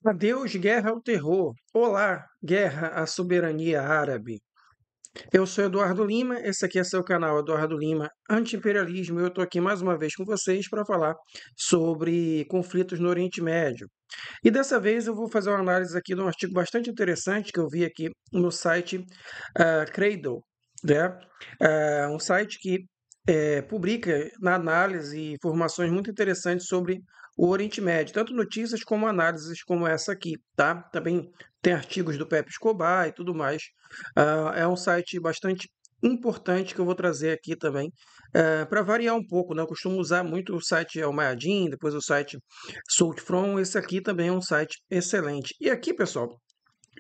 Adeus, guerra ao terror. Olá, guerra à soberania árabe. Eu sou Eduardo Lima, esse aqui é seu canal Eduardo Lima Anti-Imperialismo e eu estou aqui mais uma vez com vocês para falar sobre conflitos no Oriente Médio. E dessa vez eu vou fazer uma análise aqui de um artigo bastante interessante que eu vi aqui no site Cradle, né? Um site que publica na análise informações muito interessantes sobre o Oriente Médio, tanto notícias como análises como essa aqui, tá? Também tem artigos do Pepe Escobar e tudo mais. É um site bastante importante que eu vou trazer aqui também, para variar um pouco, né? Eu costumo usar muito o site Almayadin, depois o site South From. Esse aqui também é um site excelente. E aqui, pessoal,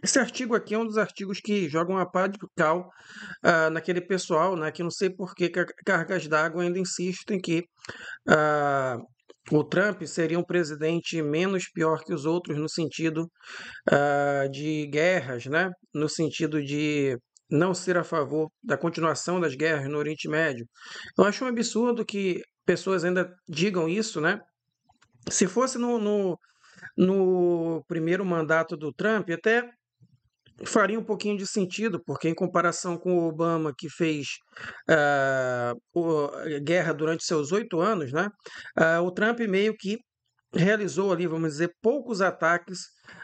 esse artigo aqui é um dos artigos que jogam a pá de cal naquele pessoal, né, que não sei por que cargas d'água ainda insistem que ah, o Trump seria um presidente menos pior que os outros no sentido de guerras, né, no sentido de não ser a favor da continuação das guerras no Oriente Médio. Eu acho um absurdo que pessoas ainda digam isso, né? Se fosse no primeiro mandato do Trump, até faria um pouquinho de sentido, porque em comparação com o Obama, que fez guerra durante seus 8 anos, né, o Trump meio que realizou ali, vamos dizer, poucos ataques,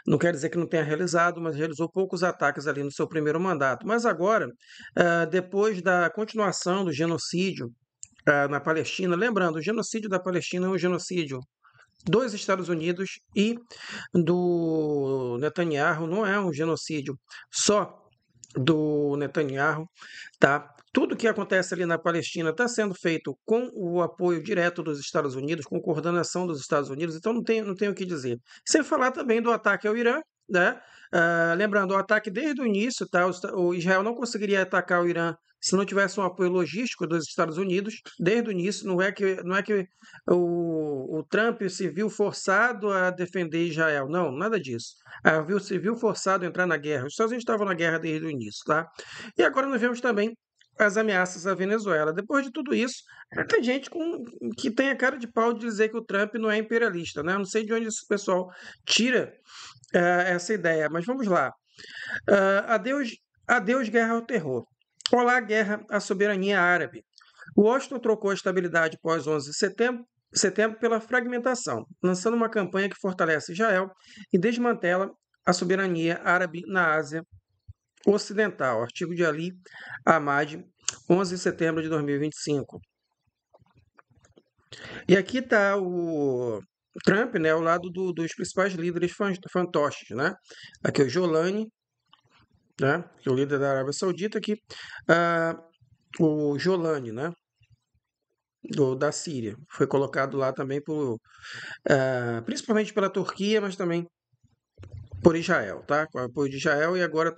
não quer dizer que não tenha realizado, mas realizou poucos ataques ali no seu primeiro mandato. Mas agora, depois da continuação do genocídio na Palestina, lembrando, o genocídio da Palestina é um genocídio dos Estados Unidos e do Netanyahu, não é um genocídio só do Netanyahu, tá? Tudo que acontece ali na Palestina está sendo feito com o apoio direto dos Estados Unidos, com coordenação dos Estados Unidos, então não tenho o que dizer. Sem falar também do ataque ao Irã, né? Lembrando, o ataque desde o início, tá? O Israel não conseguiria atacar o Irã se não tivesse um apoio logístico dos Estados Unidos, desde o início. Não é que o Trump se viu forçado a defender Israel, não, nada disso. Se viu forçado a entrar na guerra. Os Estados Unidos estavam na guerra desde o início, tá? E agora nós vemos também as ameaças à Venezuela. Depois de tudo isso, tem gente que tem a cara de pau de dizer que o Trump não é imperialista, né? Eu não sei de onde esse pessoal tira essa ideia, mas vamos lá. Adeus, adeus guerra ao terror. Olá, guerra à soberania árabe. Washington trocou a estabilidade pós 11 de setembro pela fragmentação, lançando uma campanha que fortalece Israel e desmantela a soberania árabe na Ásia Ocidental. Artigo de Ali Ahmad, 11 de setembro de 2025. E aqui está o Trump, né, ao lado dos principais líderes fantoches, né? Aqui o Jolani, né, que é o líder da Arábia Saudita, aqui o Jolani, né, da Síria. Foi colocado lá também principalmente pela Turquia, mas também por Israel, tá? Com o apoio de Israel, e agora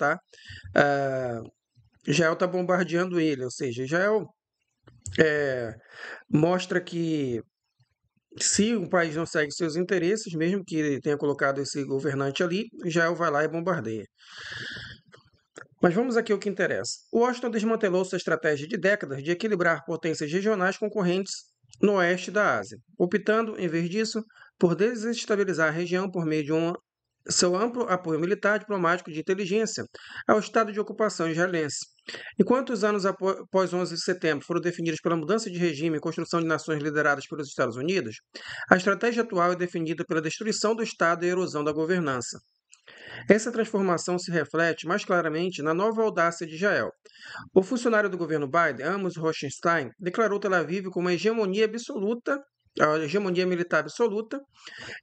Israel está bombardeando ele, ou seja, Israel mostra que se um país não segue seus interesses, mesmo que ele tenha colocado esse governante ali, Israel vai lá e bombardeia. Mas vamos aqui ao que interessa. Washington desmantelou sua estratégia de décadas de equilibrar potências regionais concorrentes no oeste da Ásia, optando, em vez disso, por desestabilizar a região por meio de seu amplo apoio militar, diplomático e de inteligência ao estado de ocupação israelense. Enquanto os anos após 11 de setembro foram definidos pela mudança de regime e construção de nações lideradas pelos Estados Unidos, a estratégia atual é definida pela destruição do Estado e erosão da governança. Essa transformação se reflete mais claramente na nova audácia de Israel. O funcionário do governo Biden, Amos Hochstein, declarou Tel Aviv como a hegemonia militar absoluta,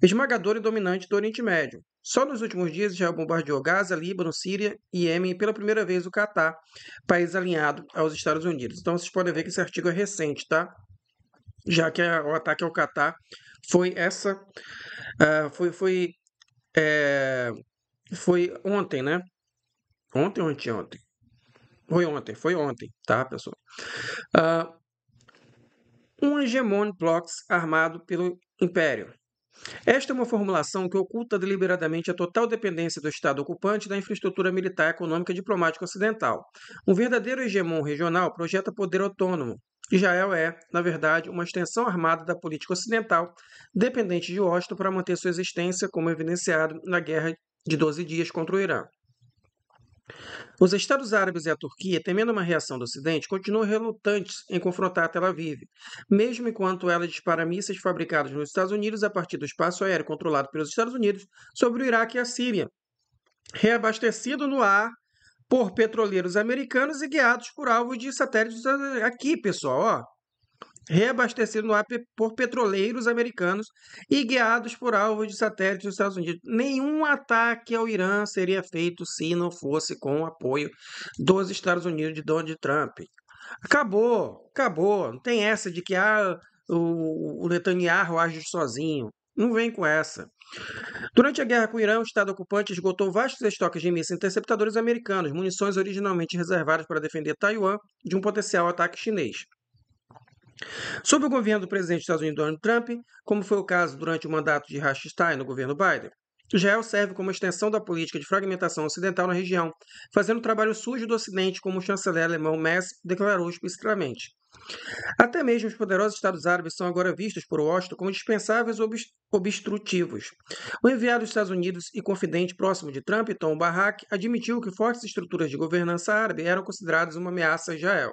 esmagadora e dominante do Oriente Médio. Só nos últimos dias Israel bombardeou Gaza, Líbano, Síria e Iêmen e pela primeira vez o Catar, país alinhado aos Estados Unidos. Então vocês podem ver que esse artigo é recente, tá? Já que o ataque ao Catar foi é, foi ontem, né? Ontem ou anteontem? Foi ontem, tá, pessoal? Um hegemon blocks armado pelo Império. Esta é uma formulação que oculta deliberadamente a total dependência do Estado ocupante da infraestrutura militar, econômica e diplomática ocidental. Um verdadeiro hegemon regional projeta poder autônomo, Israel é, na verdade, uma extensão armada da política ocidental, dependente de Washington para manter sua existência, como evidenciado na Guerra de 12 Dias contra o Irã. Os Estados Árabes e a Turquia, temendo uma reação do Ocidente, continuam relutantes em confrontar Tel Aviv, mesmo enquanto ela dispara mísseis fabricados nos Estados Unidos a partir do espaço aéreo controlado pelos Estados Unidos sobre o Iraque e a Síria, reabastecido no ar por petroleiros americanos e guiados por alvos de satélites. Aqui, pessoal, ó, reabastecido no ar por petroleiros americanos e guiados por alvos de satélites dos Estados Unidos. Nenhum ataque ao Irã seria feito se não fosse com o apoio dos Estados Unidos de Donald Trump. Acabou. Não tem essa de que o Netanyahu age sozinho. Não vem com essa. Durante a guerra com o Irã, o Estado ocupante esgotou vastos estoques de mísseis interceptadores americanos, munições originalmente reservadas para defender Taiwan de um potencial ataque chinês. Sob o governo do presidente dos Estados Unidos, Donald Trump, como foi o caso durante o mandato de Stein no governo Biden, Israel serve como extensão da política de fragmentação ocidental na região, fazendo o trabalho sujo do Ocidente, como o chanceler alemão Merz declarou explicitamente. Até mesmo os poderosos Estados Árabes são agora vistos por Washington como dispensáveis obstrutivos. O enviado dos Estados Unidos e confidente próximo de Trump, Tom Barrack, admitiu que fortes estruturas de governança árabe eram consideradas uma ameaça a Israel.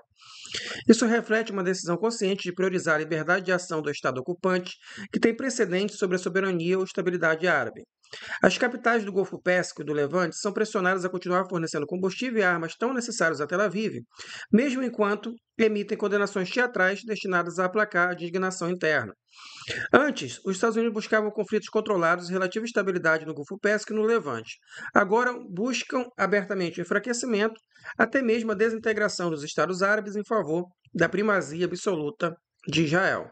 Isso reflete uma decisão consciente de priorizar a liberdade de ação do Estado ocupante, que tem precedente sobre a soberania ou estabilidade árabe. As capitais do Golfo Pérsico e do Levante são pressionadas a continuar fornecendo combustível e armas tão necessários a Tel Aviv, mesmo enquanto emitem condenações teatrais destinadas a aplacar a indignação interna. Antes, os Estados Unidos buscavam conflitos controlados e relativa estabilidade no Golfo Pérsico e no Levante. Agora buscam abertamente o enfraquecimento, até mesmo a desintegração dos Estados Árabes em favor da primazia absoluta de Israel.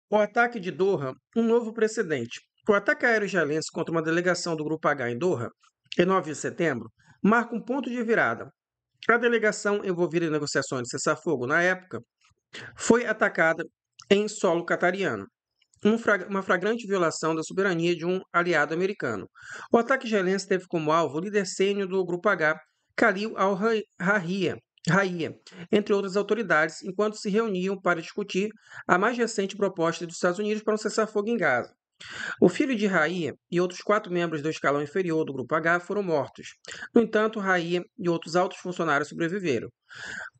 O ataque de Doha, um novo precedente. O ataque aéreo israelense contra uma delegação do Grupo H em Doha, em 9 de setembro, marca um ponto de virada. A delegação envolvida em negociações de cessar-fogo na época foi atacada em solo catariano, uma flagrante violação da soberania de um aliado americano. O ataque israelense teve como alvo o líder sênior do Grupo H, Khalil al-Hayya, entre outras autoridades, enquanto se reuniam para discutir a mais recente proposta dos Estados Unidos para um cessar-fogo em Gaza. O filho de Raia e outros 4 membros do escalão inferior do Grupo H foram mortos. No entanto, Raia e outros altos funcionários sobreviveram.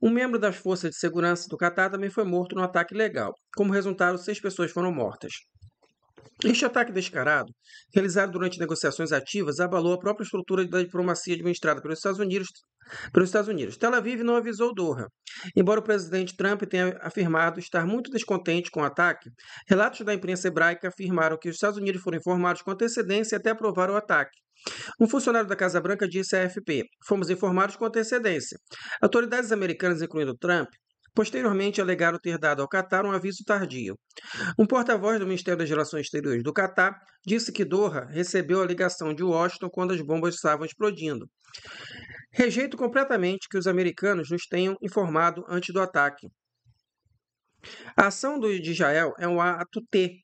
Um membro das forças de segurança do Catar também foi morto no ataque ilegal. Como resultado, 6 pessoas foram mortas. Este ataque descarado, realizado durante negociações ativas, abalou a própria estrutura da diplomacia administrada pelos Estados Unidos. Tel Aviv não avisou Doha. Embora o presidente Trump tenha afirmado estar muito descontente com o ataque, relatos da imprensa hebraica afirmaram que os Estados Unidos foram informados com antecedência até aprovar o ataque. Um funcionário da Casa Branca disse à AFP: "Fomos informados com antecedência." Autoridades americanas, incluindo Trump, posteriormente alegaram ter dado ao Catar um aviso tardio. Um porta-voz do Ministério das Relações Exteriores do Catar disse que Doha recebeu a ligação de Washington quando as bombas estavam explodindo. Rejeito completamente que os americanos nos tenham informado antes do ataque. A ação de Israel é um ato T,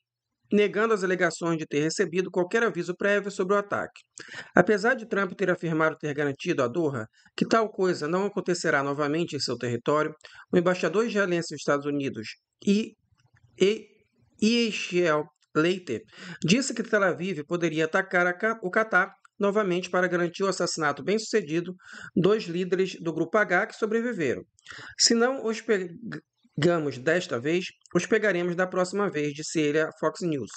negando as alegações de ter recebido qualquer aviso prévio sobre o ataque. Apesar de Trump ter afirmado ter garantido a Doha que tal coisa não acontecerá novamente em seu território, o embaixador israelense nos Estados Unidos, Yechiel Leiter, disse que Tel Aviv poderia atacar o Catar novamente para garantir o assassinato bem-sucedido dos líderes do Grupo H que sobreviveram. Se não os pegamos desta vez, os pegaremos da próxima vez, disse ele à Fox News.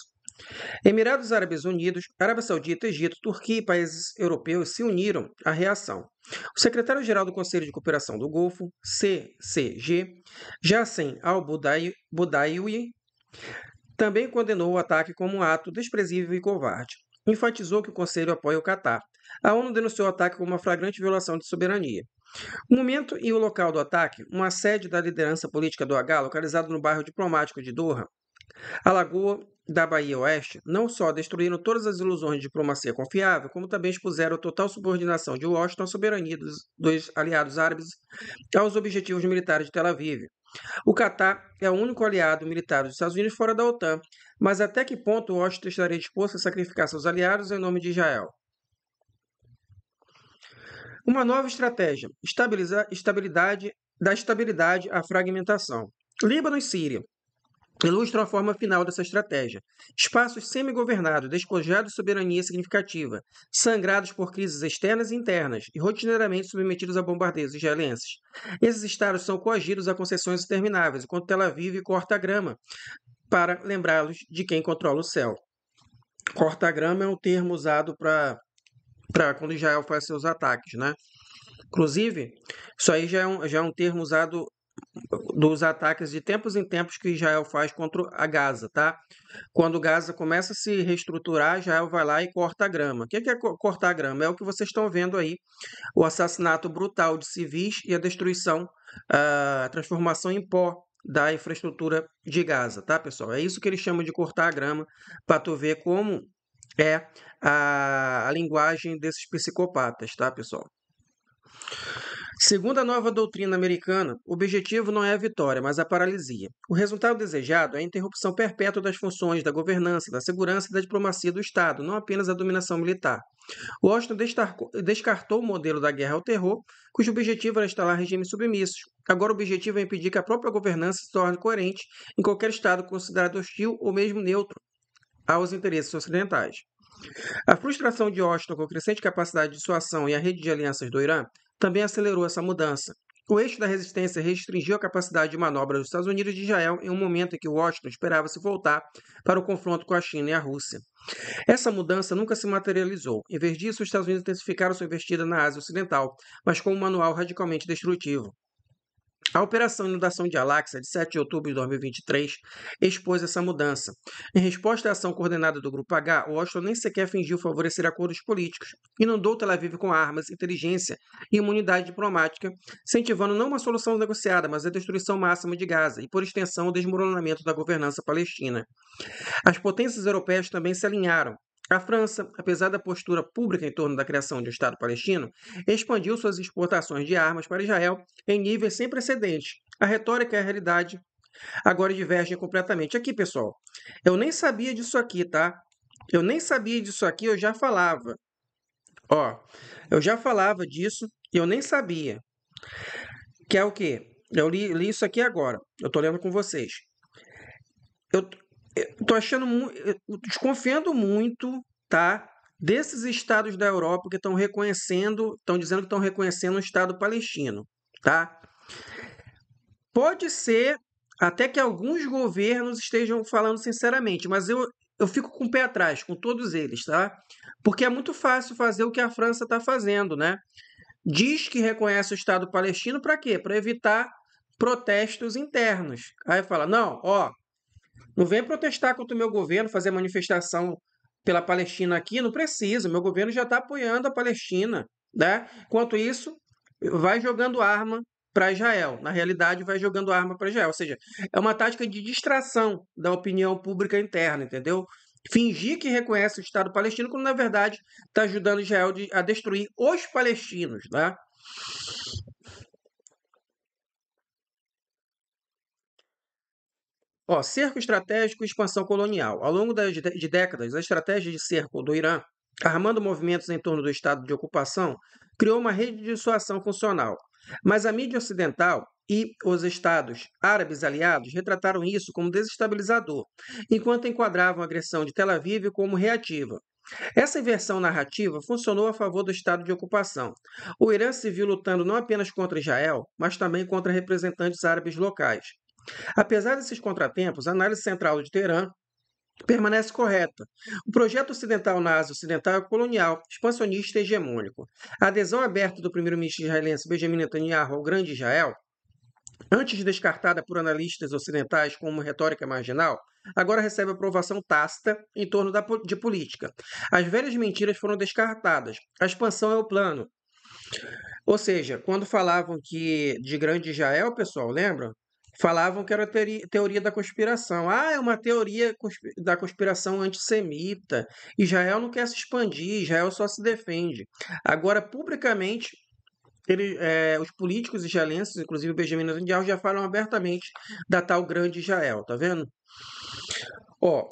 Emirados Árabes Unidos, Arábia Saudita, Egito, Turquia e países europeus se uniram à reação. O secretário-geral do Conselho de Cooperação do Golfo, CCG, Jassim al-Budaiwi, também condenou o ataque como um ato desprezível e covarde. Enfatizou que o Conselho apoia o Catar. A ONU denunciou o ataque como uma flagrante violação de soberania. O momento e o local do ataque, uma sede da liderança política do H, localizado no bairro diplomático de Doha, a Lagoa da Bahia Oeste, não só destruíram todas as ilusões de diplomacia confiável, como também expuseram a total subordinação de Washington à soberania dos aliados árabes aos objetivos militares de Tel Aviv. O Catar é o único aliado militar dos Estados Unidos fora da OTAN, mas até que ponto Washington estaria disposto a sacrificar seus aliados em nome de Israel? Uma nova estratégia: da estabilidade à fragmentação. Líbano e Síria ilustram a forma final dessa estratégia. Espaços semi-governados, despojados de soberania significativa, sangrados por crises externas e internas e rotineiramente submetidos a bombardeios israelenses. Esses estados são coagidos a concessões intermináveis, enquanto Tel Aviv corta a grama para lembrá-los de quem controla o céu. Corta a grama é um termo usado para quando Israel faz seus ataques, né? Inclusive, isso aí já é um termo usado dos ataques de tempos em tempos que Israel faz contra a Gaza, tá? Quando Gaza começa a se reestruturar, Israel vai lá e corta a grama. O que é cortar a grama? É o que vocês estão vendo aí, o assassinato brutal de civis e a destruição, a transformação em pó da infraestrutura de Gaza, tá, pessoal? É isso que eles chamam de cortar a grama, para tu ver como é a linguagem desses psicopatas, tá, pessoal? Segundo a nova doutrina americana, o objetivo não é a vitória, mas a paralisia. O resultado desejado é a interrupção perpétua das funções da governança, da segurança e da diplomacia do Estado, não apenas a dominação militar. Washington descartou o modelo da guerra ao terror, cujo objetivo era instalar regimes submissos. Agora o objetivo é impedir que a própria governança se torne coerente em qualquer Estado considerado hostil ou mesmo neutro aos interesses ocidentais. A frustração de Washington com a crescente capacidade de dissuasão e a rede de alianças do Irã também acelerou essa mudança. O eixo da resistência restringiu a capacidade de manobra dos Estados Unidos e de Israel em um momento em que Washington esperava se voltar para o confronto com a China e a Rússia. Essa mudança nunca se materializou. Em vez disso, os Estados Unidos intensificaram sua investida na Ásia Ocidental, mas com um manual radicalmente destrutivo. A Operação Inundação de Al-Aqsa, de 7 de outubro de 2023, expôs essa mudança. Em resposta à ação coordenada do Grupo H, Washington nem sequer fingiu favorecer acordos políticos. Inundou Tel Aviv com armas, inteligência e imunidade diplomática, incentivando não uma solução negociada, mas a destruição máxima de Gaza e, por extensão, o desmoronamento da governança palestina. As potências europeias também se alinharam. A França, apesar da postura pública em torno da criação de um Estado palestino, expandiu suas exportações de armas para Israel em níveis sem precedentes. A retórica e a realidade agora divergem completamente. Aqui, pessoal, eu nem sabia disso aqui, tá? Eu nem sabia disso aqui, eu já falava. Ó, eu já falava disso e eu nem sabia. Que é o quê? Eu li isso aqui agora. Eu tô lendo com vocês. Eu tô achando, desconfiando muito, tá? Desses estados da Europa que estão reconhecendo, estão dizendo que estão reconhecendo o Estado palestino, tá? Pode ser até que alguns governos estejam falando sinceramente, mas eu fico com o pé atrás, com todos eles, tá? Porque é muito fácil fazer o que a França está fazendo, né? Diz que reconhece o Estado palestino para quê? Para evitar protestos internos. Aí fala, não, ó, não vem protestar contra o meu governo, fazer manifestação pela Palestina aqui, não precisa. Meu governo já está apoiando a Palestina, né? Enquanto isso, vai jogando arma para Israel. Na realidade, vai jogando arma para Israel. Ou seja, é uma tática de distração da opinião pública interna, entendeu? Fingir que reconhece o Estado palestino, quando na verdade está ajudando Israel a destruir os palestinos, né? Ó, cerco estratégico e expansão colonial. Ao longo de décadas, a estratégia de cerco do Irã, armando movimentos em torno do estado de ocupação, criou uma rede de dissuasão funcional. Mas a mídia ocidental e os estados árabes aliados retrataram isso como desestabilizador, enquanto enquadravam a agressão de Tel Aviv como reativa. Essa inversão narrativa funcionou a favor do estado de ocupação. O Irã se viu lutando não apenas contra Israel, mas também contra representantes árabes locais. Apesar desses contratempos, a análise central de Teherã permanece correta. O projeto ocidental na Ásia Ocidental é colonial, expansionista e hegemônico. A adesão aberta do primeiro-ministro israelense Benjamin Netanyahu ao Grande Israel, antes descartada por analistas ocidentais como retórica marginal, agora recebe aprovação tácita em torno de política. As velhas mentiras foram descartadas. A expansão é o plano. Ou seja, quando falavam que de Grande Israel, pessoal, lembram? Falavam que era teoria da conspiração. Ah, é uma teoria da conspiração antissemita. Israel não quer se expandir, Israel só se defende. Agora, publicamente, os políticos israelenses, inclusive o Benjamin Netanyahu, já falam abertamente da tal grande Israel, tá vendo? Ó,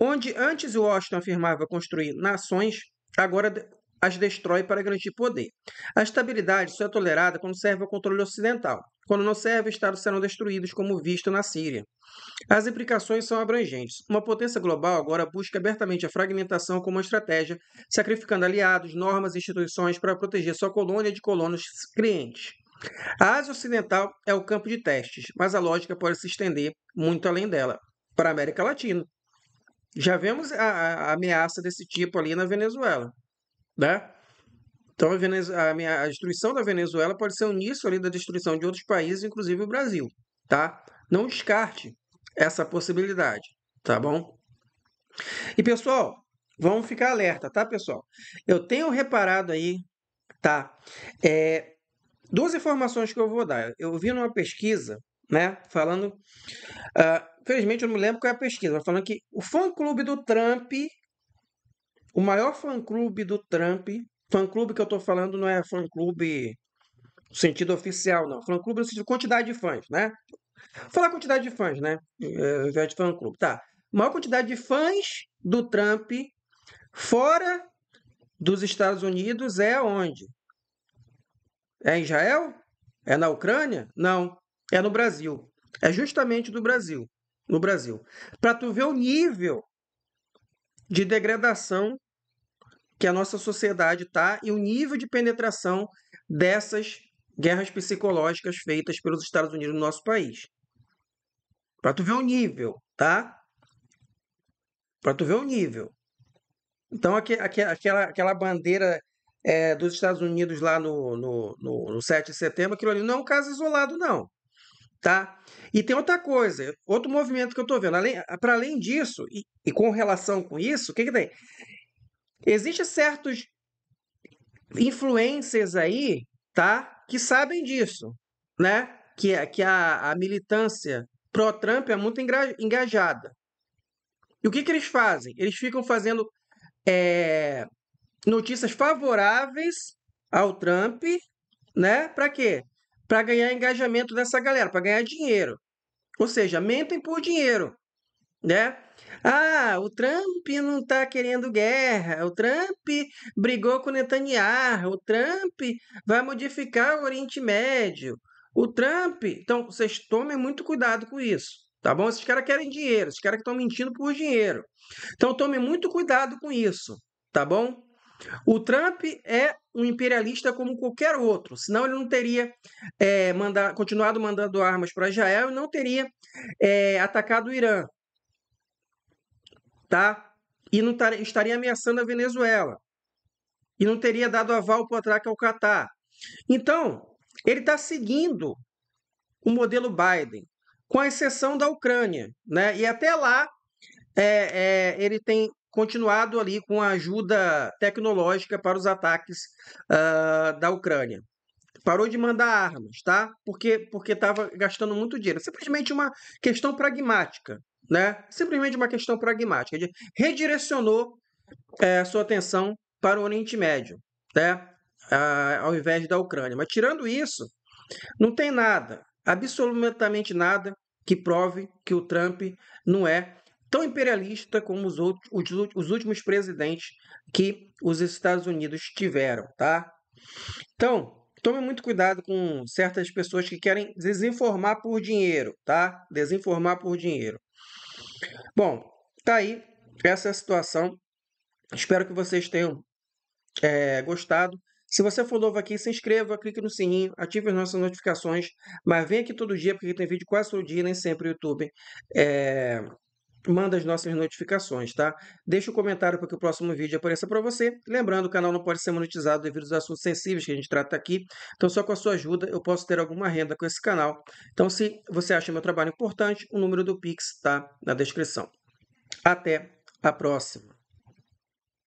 onde antes Washington afirmava construir nações, agora as destrói para garantir poder. A estabilidade só é tolerada quando serve ao controle ocidental. Quando não serve, estados serão destruídos, como visto na Síria. As implicações são abrangentes. Uma potência global agora busca abertamente a fragmentação como uma estratégia, sacrificando aliados, normas e instituições para proteger sua colônia de colonos clientes. A Ásia Ocidental é o campo de testes, mas a lógica pode se estender muito além dela, para a América Latina. Já vemos a ameaça desse tipo ali na Venezuela, né? Então, a destruição da Venezuela pode ser o início ali da destruição de outros países, inclusive o Brasil, tá? Não descarte essa possibilidade, tá bom? E, pessoal, vamos ficar alerta, tá, pessoal? Eu tenho reparado aí, tá? Duas informações que eu vou dar. Eu vi numa pesquisa, né, falando... Infelizmente, eu não me lembro qual é a pesquisa, mas falando que o fã-clube do Trump, o maior fã-clube do Trump, fã-clube que eu tô falando não é fã-clube no sentido oficial, não. Fã-clube no sentido de quantidade de fãs, né? Vou falar quantidade de fãs, né? Ao invés de fã-clube. Tá. Maior quantidade de fãs do Trump fora dos Estados Unidos é onde? É em Israel? É na Ucrânia? Não. É no Brasil. É justamente do Brasil. No Brasil. Para tu ver o nível de degradação que a nossa sociedade está e o nível de penetração dessas guerras psicológicas feitas pelos Estados Unidos no nosso país. Para tu ver o nível, tá? Para tu ver o nível. Então, aquela bandeira dos Estados Unidos lá no 7 de setembro, aquilo ali não é um caso isolado, não. Tá? E tem outra coisa, outro movimento que eu estou vendo. Para além disso, e com relação com isso, o que tem? Existem certos influencers aí, tá? Que sabem disso, né? Que a militância pró-Trump é muito engajada. E o que eles fazem? Eles ficam fazendo notícias favoráveis ao Trump, né? Para quê? Para ganhar engajamento dessa galera, para ganhar dinheiro. Ou seja, mentem por dinheiro, né? Ah, o Trump não está querendo guerra, o Trump brigou com Netanyahu, o Trump vai modificar o Oriente Médio, o Trump... Então, vocês tomem muito cuidado com isso, tá bom? Esses caras querem dinheiro, esses caras que estão mentindo por dinheiro. Então, tomem muito cuidado com isso, tá bom? O Trump é um imperialista como qualquer outro, senão ele não teria continuado mandando armas para Israel e não teria atacado o Irã, tá? E não estaria ameaçando a Venezuela. E não teria dado aval para o ataque ao Catar. Então, ele está seguindo o modelo Biden, com a exceção da Ucrânia, né? E até lá ele tem continuado ali com a ajuda tecnológica para os ataques da Ucrânia. Parou de mandar armas, tá? Porque estava gastando muito dinheiro. Simplesmente uma questão pragmática, né? Simplesmente uma questão pragmática. Ele redirecionou a sua atenção para o Oriente Médio, né? Ao invés da Ucrânia. Mas tirando isso, não tem nada, absolutamente nada, que prove que o Trump não é tão imperialista como os últimos presidentes que os Estados Unidos tiveram, tá? Então, tome muito cuidado com certas pessoas que querem desinformar por dinheiro, tá? Desinformar por dinheiro. Bom, tá aí. Essa é a situação. Espero que vocês tenham gostado. Se você for novo aqui, se inscreva, clique no sininho, ative as nossas notificações. Mas vem aqui todo dia, porque tem vídeo quase todo dia, nem sempre o YouTube manda as nossas notificações, tá? Deixa um comentário para que o próximo vídeo apareça para você. Lembrando, o canal não pode ser monetizado devido aos assuntos sensíveis que a gente trata aqui. Então, só com a sua ajuda, eu posso ter alguma renda com esse canal. Então, se você acha meu trabalho importante, o número do Pix está na descrição. Até a próxima!